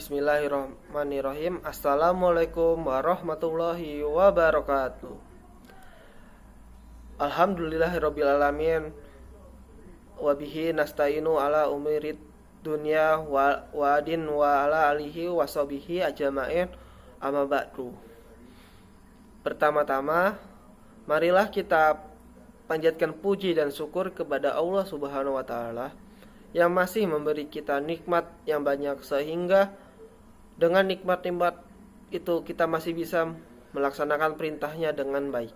Bismillahirrahmanirrahim. Assalamualaikum warahmatullahi wabarakatuh. Alhamdulillahirrabbilalamin. Wabihi nasta'inu ala umirid dunya wa adin wa ala alihi wa sahbihi ajma'in. Amma ba'du. Pertama-tama, marilah kita panjatkan puji dan syukur kepada Allah Subhanahu wa taala yang masih memberi kita nikmat yang banyak, sehingga dengan nikmat-nikmat itu kita masih bisa melaksanakan perintahnya dengan baik.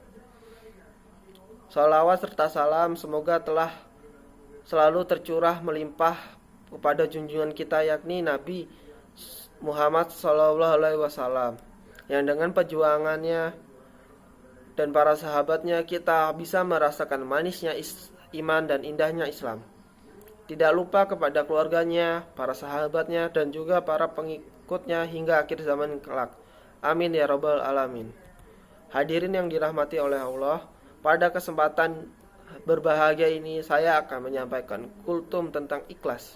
Salawat serta salam semoga telah selalu tercurah melimpah kepada junjungan kita, yakni Nabi Muhammad SAW, yang dengan perjuangannya dan para sahabatnya kita bisa merasakan manisnya iman dan indahnya Islam. Tidak lupa kepada keluarganya, para sahabatnya, dan juga para pengikutnya hingga akhir zaman kelak. Amin ya rabbal alamin. Hadirin yang dirahmati oleh Allah, pada kesempatan berbahagia ini saya akan menyampaikan kultum tentang ikhlas.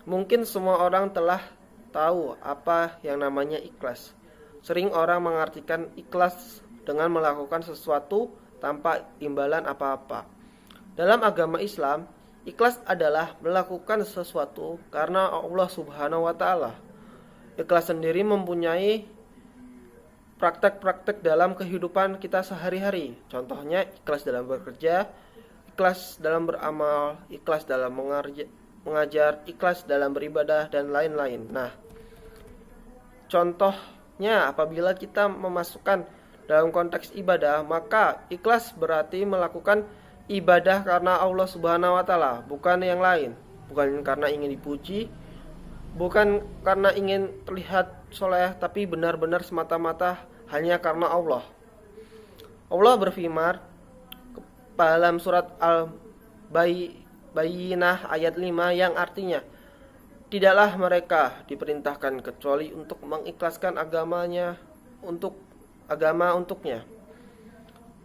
Mungkin semua orang telah tahu apa yang namanya ikhlas. Sering orang mengartikan ikhlas dengan melakukan sesuatu tanpa imbalan apa-apa. Dalam agama Islam, ikhlas adalah melakukan sesuatu karena Allah Subhanahu wa taala. Ikhlas sendiri mempunyai praktek-praktek dalam kehidupan kita sehari-hari. Contohnya ikhlas dalam bekerja, ikhlas dalam beramal, ikhlas dalam mengajar, ikhlas dalam beribadah, dan lain-lain. Nah, contohnya apabila kita memasukkan dalam konteks ibadah, maka ikhlas berarti melakukan ibadah karena Allah Subhanahu wa taala, bukan yang lain. Bukan karena ingin dipuji, bukan karena ingin terlihat soleh, tapi benar-benar semata-mata hanya karena Allah. Allah berfirman dalam surat Al-Bayyinah ayat 5 yang artinya, tidaklah mereka diperintahkan kecuali untuk mengikhlaskan agama untuknya.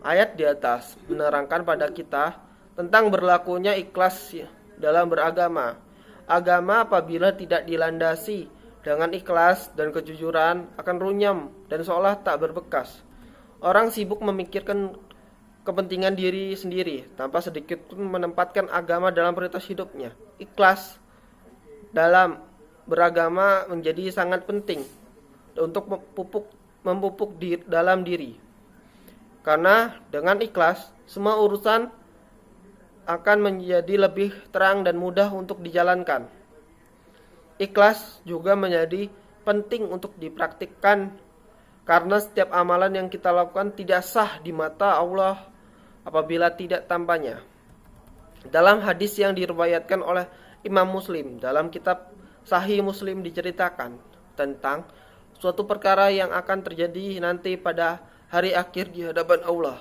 Ayat di atas menerangkan pada kita tentang berlakunya ikhlas dalam beragama. Agama apabila tidak dilandasi dengan ikhlas dan kejujuran akan runyam dan seolah tak berbekas. Orang sibuk memikirkan kepentingan diri sendiri tanpa sedikit pun menempatkan agama dalam prioritas hidupnya. Ikhlas dalam beragama menjadi sangat penting untuk memupuk dalam diri. Karena dengan ikhlas, semua urusan akan menjadi lebih terang dan mudah untuk dijalankan. Ikhlas juga menjadi penting untuk dipraktikkan, karena setiap amalan yang kita lakukan tidak sah di mata Allah apabila tidak tanpanya. Dalam hadis yang diriwayatkan oleh Imam Muslim, dalam kitab Sahih Muslim diceritakan tentang suatu perkara yang akan terjadi nanti pada hari akhir di hadapan Allah.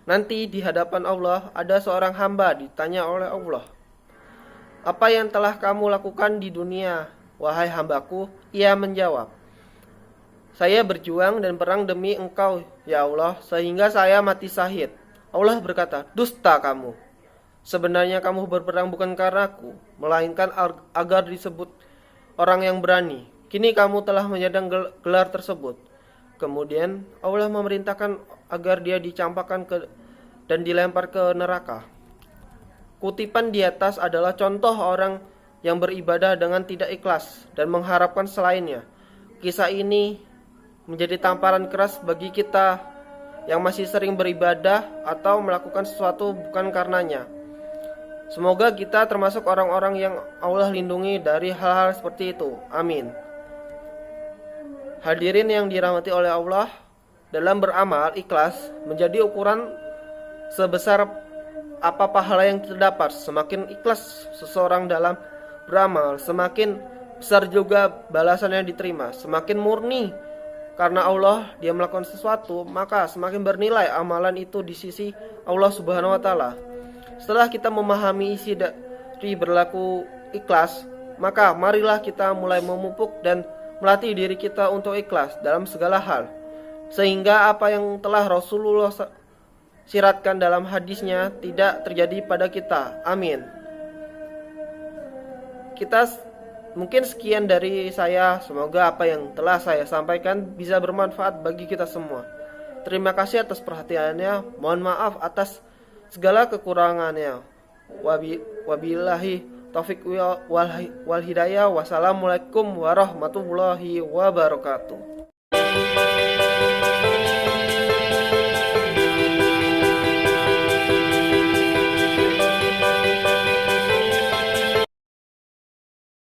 Nanti di hadapan Allah ada seorang hamba ditanya oleh Allah, "Apa yang telah kamu lakukan di dunia, wahai hambaku?" Ia menjawab, "Saya berjuang dan perang demi Engkau, ya Allah, sehingga saya mati syahid." Allah berkata, "Dusta kamu. Sebenarnya kamu berperang bukan karena aku, melainkan agar disebut orang yang berani. Kini kamu telah menyandang gelar tersebut." Kemudian Allah memerintahkan agar dia dicampakkan dan dilempar ke neraka. Kutipan di atas adalah contoh orang yang beribadah dengan tidak ikhlas dan mengharapkan selainnya. Kisah ini menjadi tamparan keras bagi kita yang masih sering beribadah atau melakukan sesuatu bukan karenanya. Semoga kita termasuk orang-orang yang Allah lindungi dari hal-hal seperti itu. Amin. Hadirin yang dirahmati oleh Allah, dalam beramal ikhlas menjadi ukuran sebesar apa pahala yang terdapat. Semakin ikhlas seseorang dalam beramal, semakin besar juga balasan yang diterima. Semakin murni karena Allah dia melakukan sesuatu, maka semakin bernilai amalan itu di sisi Allah Subhanahu wa taala. Setelah kita memahami isi dari berlaku ikhlas, maka marilah kita mulai memupuk dan melatih diri kita untuk ikhlas dalam segala hal, sehingga apa yang telah Rasulullah siratkan dalam hadisnya tidak terjadi pada kita. Amin. Kita Mungkin sekian dari saya. Semoga apa yang telah saya sampaikan bisa bermanfaat bagi kita semua. Terima kasih atas perhatiannya. Mohon maaf atas segala kekurangannya. Wabillahi taufik wal hidayah. Wassalamualaikum warahmatullahi wabarakatuh.